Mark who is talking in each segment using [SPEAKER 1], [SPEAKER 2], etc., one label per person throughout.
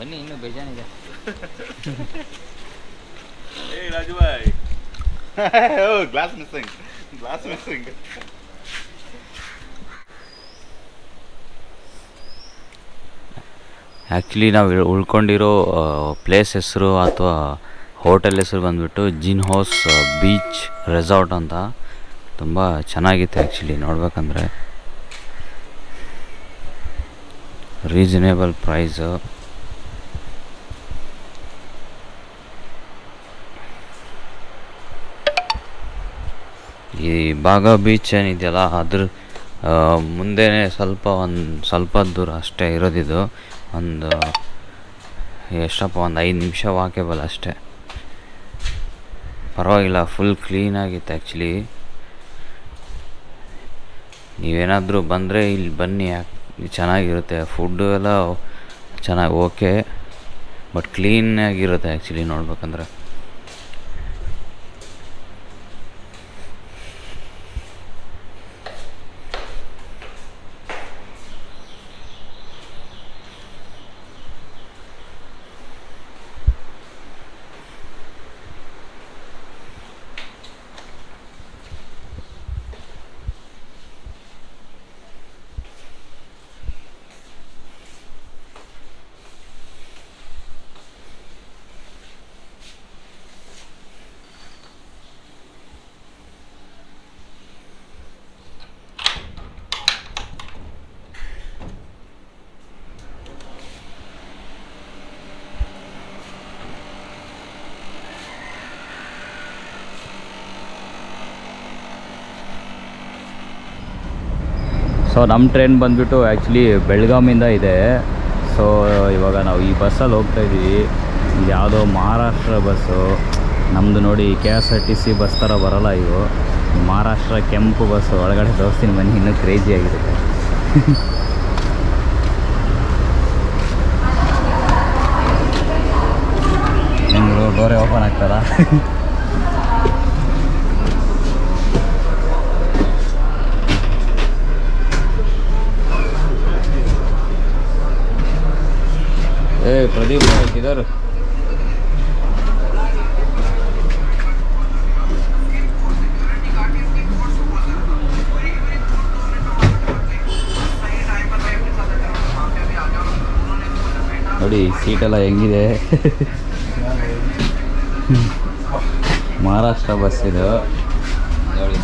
[SPEAKER 1] ಬನ್ನಿ, ಇನ್ನೂ ಬೇಜಾನಿದೆ.
[SPEAKER 2] Hey Raju bhai. Oh, glass missing. Glass missing.
[SPEAKER 1] Actually ನಾವು ಉಳ್ಕೊಂಡಿರೋ ಪ್ಲೇಸ್ ಹೆಸರು ಅಥವಾ ಹೋಟೆಲ್ ಹೆಸರು ಬಂದುಬಿಟ್ಟು ಜಿನ್ ಹೌಸ್ ಬೀಚ್ ರೆಸಾರ್ಟ್ ಅಂತ. ತುಂಬ ಚೆನ್ನಾಗಿತ್ತು ಆ್ಯಕ್ಚುಲಿ ನೋಡ್ಬೇಕಂದ್ರೆ. Reasonable price. ಈ ಬಾಗ ಬೀಚ್ ಏನಿದೆಯಲ್ಲ ಅದ್ರ ಮುಂದೆನೇ ಸ್ವಲ್ಪ ದೂರ ಅಷ್ಟೇ ಇರೋದಿದು. ಎಷ್ಟಪ್ಪ, ಒಂದು 5 ನಿಮಿಷ ವಾಕೇಬಲ್ ಅಷ್ಟೇ. ಪರವಾಗಿಲ್ಲ, ಫುಲ್ ಕ್ಲೀನಾಗಿತ್ತು ಆ್ಯಕ್ಚುಲಿ. ನೀವೇನಾದರೂ ಬಂದರೆ ಇಲ್ಲಿ ಬನ್ನಿ, ಚೆನ್ನಾಗಿರುತ್ತೆ. ಫುಡ್ಡು ಎಲ್ಲ ಚೆನ್ನಾಗಿ ಓಕೆ, ಬಟ್ ಕ್ಲೀನಾಗಿರುತ್ತೆ ಆ್ಯಕ್ಚುಲಿ ನೋಡ್ಬೇಕಂದ್ರೆ. ಸೊ ನಮ್ಮ ಟ್ರೈನ್ ಬಂದುಬಿಟ್ಟು ಆ್ಯಕ್ಚುಲಿ ಬೆಳಗಾಮಿಂದ ಇದೆ. ಸೊ ಇವಾಗ ನಾವು ಈ ಬಸ್ಸಲ್ಲಿ ಹೋಗ್ತಾಯಿದ್ದೀವಿ. ಇದು ಯಾವುದೋ ಮಹಾರಾಷ್ಟ್ರ ಬಸ್ಸು. ನಮ್ಮದು ನೋಡಿ KSRTC ಬಸ್ ಥರ ಬರೋಲ್ಲ ಇವು. ಮಹಾರಾಷ್ಟ್ರ ಕೆಂಪು ಬಸ್ಸು. ಒಳಗಡೆ ತೋರಿಸ್ತೀನಿ ಬನ್ನಿ, ಇನ್ನೂ ಕ್ರೇಜಿ ಆಗಿರುತ್ತೆ. ನಿಮ್ಮದು ಡೋರೆ ಓಪನ್ ಆಗ್ತದ? प्रदीप किधर? ನೋಡಿ ಸೀಟೆಲ್ಲ ಹೆಂಗಿದೆ. ಮಹಾರಾಷ್ಟ್ರ ಬಸ್ ಇದು ನೋಡಿ.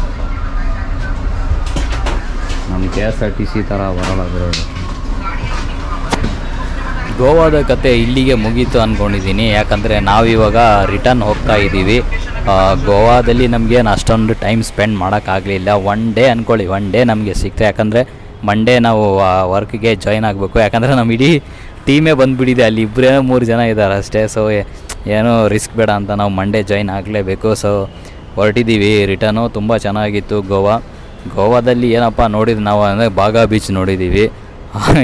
[SPEAKER 1] ನಮ್ಮ KSRTC ಥರ ಬರೋಲ್ಲ ಬಿಡೋದು. ಗೋವಾದ ಕತೆ ಇಲ್ಲಿಗೆ ಮುಗೀತು ಅಂದ್ಕೊಂಡಿದ್ದೀನಿ. ಯಾಕಂದರೆ ನಾವಿವಾಗ ರಿಟರ್ನ್ ಹೋಗ್ತಾ ಇದ್ದೀವಿ. ಗೋವಾದಲ್ಲಿ ನಮಗೇನು ಅಷ್ಟೊಂದು ಟೈಮ್ ಸ್ಪೆಂಡ್ ಮಾಡೋಕ್ಕಾಗಲಿಲ್ಲ. 1 ಡೇ ಅಂದ್ಕೊಳ್ಳಿ, 1 ಡೇ ನಮಗೆ ಸಿಕ್ತು. ಯಾಕಂದರೆ ಮಂಡೇ ನಾವು ವರ್ಕ್ಗೆ ಜಾಯ್ನ್ ಆಗಬೇಕು. ಯಾಕಂದರೆ ನಮ್ಮ ಇಡೀ ಟೀಮೇ ಬಂದುಬಿಟ್ಟಿದೆ. ಅಲ್ಲಿ 2-3 ಜನ ಇದ್ದಾರೆ ಅಷ್ಟೇ. ಸೊ ಏನೋ ರಿಸ್ಕ್ ಬೇಡ ಅಂತ ನಾವು ಮಂಡೇ ಜಾಯ್ನ್ ಆಗಲೇಬೇಕು. ಸೊ ಹೊರಟಿದ್ದೀವಿ ರಿಟರ್ನು. ತುಂಬ ಚೆನ್ನಾಗಿತ್ತು ಗೋವಾದಲ್ಲಿ. ಏನಪ್ಪ ನೋಡಿದ್ದು ನಾವು ಅಂದರೆ ಬಾಗಾ ಬೀಚ್ ನೋಡಿದ್ದೀವಿ.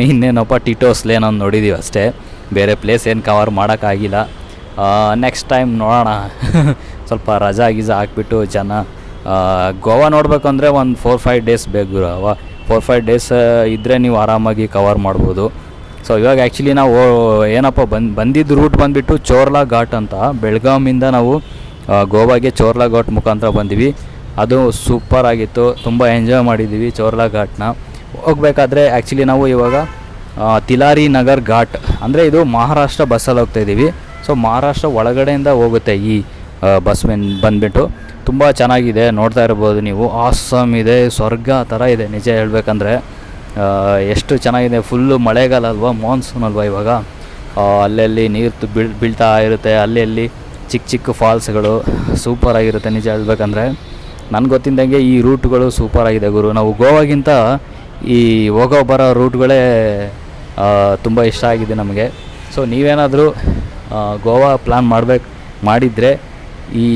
[SPEAKER 1] ಇನ್ನೇನಪ್ಪ ಟಿಟೋಸ್ ಲೇನ್ ಒಂದು ನೋಡಿದ್ದೀವಿ ಅಷ್ಟೇ. ಬೇರೆ ಪ್ಲೇಸ್ ಏನು ಕವರ್ ಮಾಡೋಕ್ಕಾಗಿಲ್ಲ. ನೆಕ್ಸ್ಟ್ ಟೈಮ್ ನೋಡೋಣ. ಸ್ವಲ್ಪ ರಜಾ ಗೀಜಾ ಹಾಕ್ಬಿಟ್ಟು ಗೋವಾ ನೋಡಬೇಕು ಅಂದರೆ ಒಂದು 4-5 ಡೇಸ್ ಬೇಕು. 4-5 ಡೇಸ್ ಇದ್ದರೆ ನೀವು ಆರಾಮಾಗಿ ಕವರ್ ಮಾಡ್ಬೋದು. ಸೊ ಇವಾಗ ಆ್ಯಕ್ಚುಲಿ ನಾವು ಏನಪ್ಪ ಬಂದಿದ್ದು ರೂಟ್ ಬಂದುಬಿಟ್ಟು ಚೋರ್ಲಾ ಘಾಟ್ ಅಂತ. ಬೆಳಗಾಮಿಂದ ನಾವು ಗೋವಾಗೆ ಚೋರ್ಲಾ ಘಾಟ್ ಮುಖಾಂತರ ಬಂದಿವಿ. ಅದು ಸೂಪರ್ ಆಗಿತ್ತು. ತುಂಬ ಎಂಜಾಯ್ ಮಾಡಿದ್ದೀವಿ ಚೋರ್ಲಾ ಘಾಟ್ನ. ಹೋಗ್ಬೇಕಾದ್ರೆ ಆ್ಯಕ್ಚುಲಿ ನಾವು ಇವಾಗ ತಿಲಾರಿ ನಗರ್ ಘಾಟ್ ಅಂದರೆ ಇದು ಮಹಾರಾಷ್ಟ್ರ ಬಸ್ಸಲ್ಲಿ ಹೋಗ್ತಾಯಿದ್ದೀವಿ. ಸೊ ಮಹಾರಾಷ್ಟ್ರ ಒಳಗಡೆಯಿಂದ ಹೋಗುತ್ತೆ ಈ ಬಸ್ ಬಂದುಬಿಟ್ಟು. ತುಂಬ ಚೆನ್ನಾಗಿದೆ, ನೋಡ್ತಾ ಇರ್ಬೋದು ನೀವು. ಆಸಮ್ ಇದೆ, ಸ್ವರ್ಗ ಥರ ಇದೆ ನಿಜ ಹೇಳ್ಬೇಕಂದ್ರೆ. ಎಷ್ಟು ಚೆನ್ನಾಗಿದೆ. ಫುಲ್ಲು ಮಳೆಗಾಲ ಅಲ್ವಾ, ಮಾನ್ಸೂನ್ ಅಲ್ವಾ ಇವಾಗ. ಅಲ್ಲಲ್ಲಿ ನೀರು ಬೀಳ್ತಾ ಇರುತ್ತೆ. ಅಲ್ಲಿ ಚಿಕ್ಕ ಚಿಕ್ಕ ಫಾಲ್ಸ್ಗಳು ಸೂಪರಾಗಿರುತ್ತೆ ನಿಜ ಹೇಳ್ಬೇಕಂದ್ರೆ. ನನಗೆ ಗೊತ್ತಿದ್ದಂಗೆ ಈ ರೂಟ್ಗಳು ಸೂಪರಾಗಿದೆ ಗುರು. ನಾವು ಗೋವಾಗಿಂತ ಈ ಹೋಗೋ ಬರೋ ರೂಟ್ಗಳೇ ತುಂಬ ಇಷ್ಟ ಆಗಿದೆ ನಮಗೆ. ಸೊ ನೀವೇನಾದರೂ ಗೋವಾ ಪ್ಲ್ಯಾನ್ ಮಾಡಿದರೆ ಈ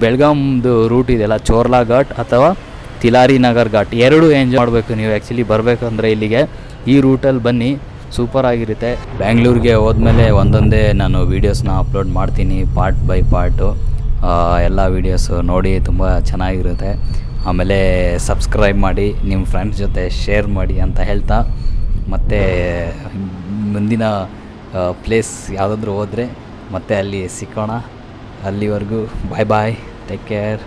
[SPEAKER 1] ಬೆಳಗಾಮ್ದು ರೂಟ್ ಇದೆಯಲ್ಲ, ಚೋರ್ಲಾ ಘಾಟ್ ಅಥವಾ ತಿಲಾರಿ ನಗರ್ ಘಾಟ್, ಎರಡೂ ಎಂಜಾಯ್ ಮಾಡಬೇಕು ನೀವು. ಆ್ಯಕ್ಚುಲಿ ಬರಬೇಕಂದ್ರೆ ಇಲ್ಲಿಗೆ ಈ ರೂಟಲ್ಲಿ ಬನ್ನಿ, ಸೂಪರಾಗಿರುತ್ತೆ. ಬ್ಯಾಂಗ್ಳೂರಿಗೆ ಹೋದ್ಮೇಲೆ ಒಂದೊಂದೇ ನಾನು ವೀಡಿಯೋಸ್ನ ಅಪ್ಲೋಡ್ ಮಾಡ್ತೀನಿ, ಪಾರ್ಟ್ ಬೈ ಪಾರ್ಟು. ಎಲ್ಲ ವೀಡಿಯೋಸು ನೋಡಿ, ತುಂಬ ಚೆನ್ನಾಗಿರುತ್ತೆ. ಆಮೇಲೆ ಸಬ್ಸ್ಕ್ರೈಬ್ ಮಾಡಿ, ನಿಮ್ಮ ಫ್ರೆಂಡ್ಸ್ ಜೊತೆ ಶೇರ್ ಮಾಡಿ ಅಂತ ಹೇಳ್ತಾ, ಮತ್ತು ಮುಂದಿನ ಪ್ಲೇಸ್ ಯಾವುದಾದ್ರೂ ಹೋದರೆ ಮತ್ತೆ ಅಲ್ಲಿ ಸಿಕ್ಕೋಣ. ಅಲ್ಲಿವರೆಗೂ ಬಾಯ್ ಬಾಯ್, ಟೇಕ್ ಕೇರ್.